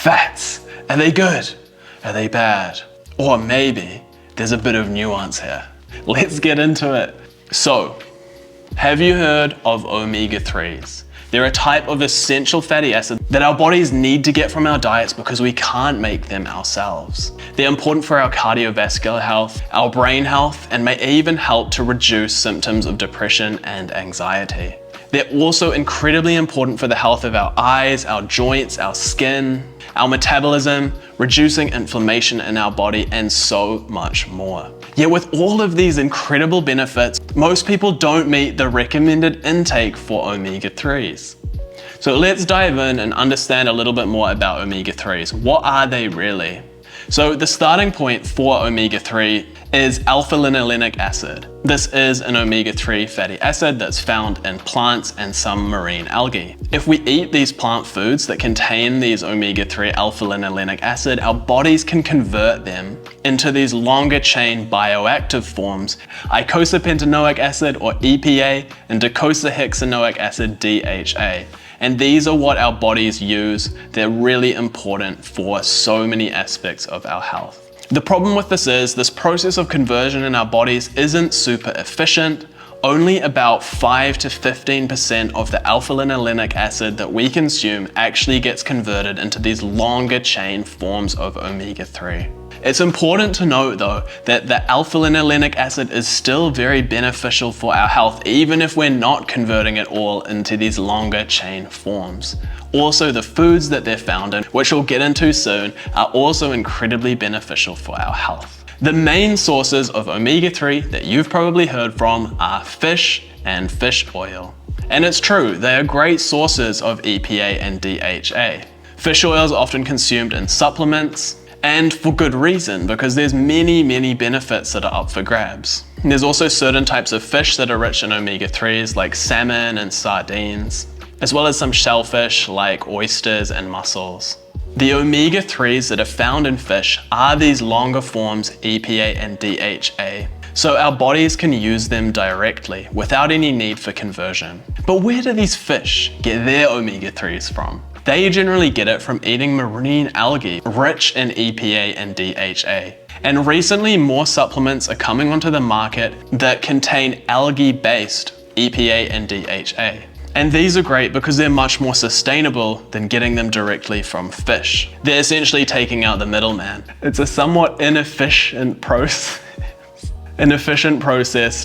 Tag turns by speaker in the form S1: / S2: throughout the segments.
S1: fats, are they good? Are they bad? Or maybe there's a bit of nuance here. Let's get into it. So, have you heard of omega-3s? They're a type of essential fatty acid that our bodies need to get from our diets because we can't make them ourselves. They're important for our cardiovascular health, our brain health, and may even help to reduce symptoms of depression and anxiety. They're also incredibly important for the health of our eyes, our joints, our skin, our metabolism, reducing inflammation in our body, and so much more. Yet with all of these incredible benefits, most people don't meet the recommended intake for omega-3s. So let's dive in and understand a little bit more about omega-3s. What are they really? So the starting point for omega-3 is alpha-linolenic acid. This is an omega-3 fatty acid that's found in plants and some marine algae. If we eat these plant foods that contain these omega-3 alpha-linolenic acid, our bodies can convert them into these longer chain bioactive forms, eicosapentaenoic acid or EPA and docosahexaenoic acid DHA. And these are what our bodies use. They're really important for so many aspects of our health. The problem with this is this process of conversion in our bodies isn't super efficient. Only about 5 to 15% of the alpha-linolenic acid that we consume actually gets converted into these longer chain forms of omega-3. It's important to note though that the alpha-linolenic acid is still very beneficial for our health even if we're not converting it all into these longer chain forms. Also, the foods that they're found in, which we'll get into soon, are also incredibly beneficial for our health. The main sources of omega-3 that you've probably heard from are fish and fish oil. And it's true, they are great sources of EPA and DHA. Fish oil is often consumed in supplements, and for good reason, because there's many benefits that are up for grabs. And there's also certain types of fish that are rich in omega-3s like salmon and sardines, as well as some shellfish like oysters and mussels. The omega-3s that are found in fish are these longer forms EPA and DHA, so our bodies can use them directly without any need for conversion. But where do these fish get their omega-3s from? They generally get it from eating marine algae rich in EPA and DHA. And recently more supplements are coming onto the market that contain algae-based EPA and DHA. And these are great because they're much more sustainable than getting them directly from fish. They're essentially taking out the middleman. It's a somewhat inefficient process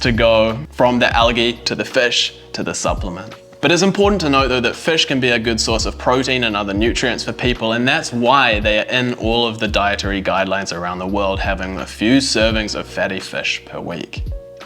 S1: to go from the algae to the fish to the supplement. But it's important to note though that fish can be a good source of protein and other nutrients for people, and that's why they are in all of the dietary guidelines around the world, having a few servings of fatty fish per week.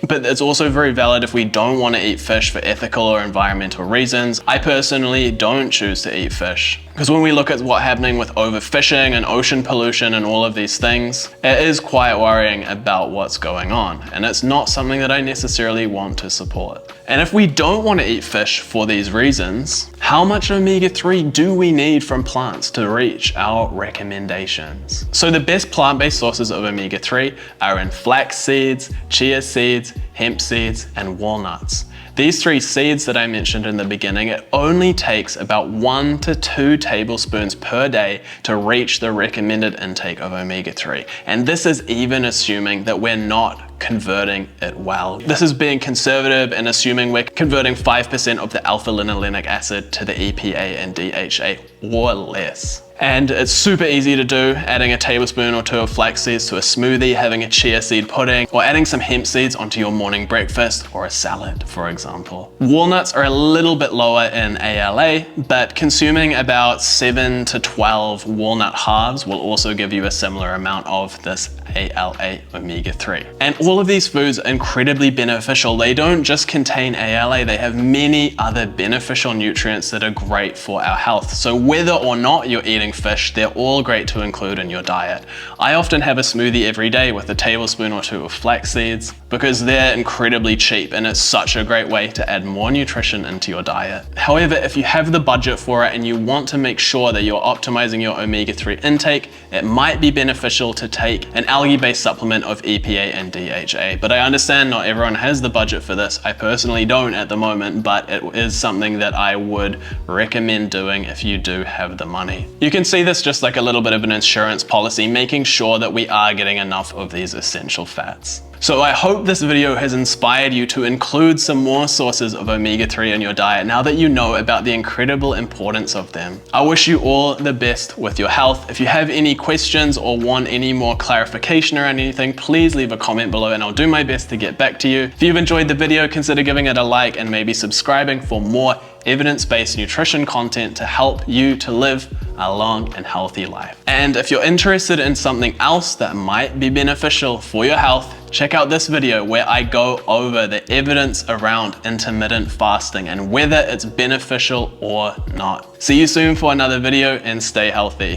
S1: But it's also very valid if we don't want to eat fish for ethical or environmental reasons. I personally don't choose to eat fish, because when we look at what's happening with overfishing and ocean pollution and all of these things, it is quite worrying about what's going on, and it's not something that I necessarily want to support. And if we don't want to eat fish for these reasons, how much omega-3 do we need from plants to reach our recommendations? So the best plant-based sources of omega-3 are in flax seeds, chia seeds, hemp seeds, and walnuts. These three seeds that I mentioned in the beginning, it only takes about 1 to 2 tablespoons per day to reach the recommended intake of omega-3. And this is even assuming that we're not converting it well. This is being conservative and assuming we're converting 5% of the alpha-linolenic acid to the EPA and DHA or less. And it's super easy to do, adding a tablespoon or 2 of flax seeds to a smoothie, having a chia seed pudding, or adding some hemp seeds onto your morning breakfast or a salad, for example. Walnuts are a little bit lower in ALA, but consuming about 7 to 12 walnut halves will also give you a similar amount of this ALA omega-3. And all of these foods are incredibly beneficial. They don't just contain ALA, they have many other beneficial nutrients that are great for our health. So whether or not you're eating fish, they're all great to include in your diet. I often have a smoothie every day with a tablespoon or 2 of flax seeds because they're incredibly cheap and it's such a great way to add more nutrition into your diet. However, if you have the budget for it and you want to make sure that you're optimizing your omega-3 intake, it might be beneficial to take an algae algae-based supplement of EPA and DHA. But I understand not everyone has the budget for this. I personally don't at the moment, but it is something that I would recommend doing if you do have the money. You can see this just like a little bit of an insurance policy, making sure that we are getting enough of these essential fats. So I hope this video has inspired you to include some more sources of omega-3 in your diet now that you know about the incredible importance of them. I wish you all the best with your health. If you have any questions or want any more clarification around anything, please leave a comment below and I'll do my best to get back to you. If you've enjoyed the video, consider giving it a like and maybe subscribing for more evidence-based nutrition content to help you to live a long and healthy life. And if you're interested in something else that might be beneficial for your health, check out this video where I go over the evidence around intermittent fasting and whether it's beneficial or not. See you soon for another video and stay healthy.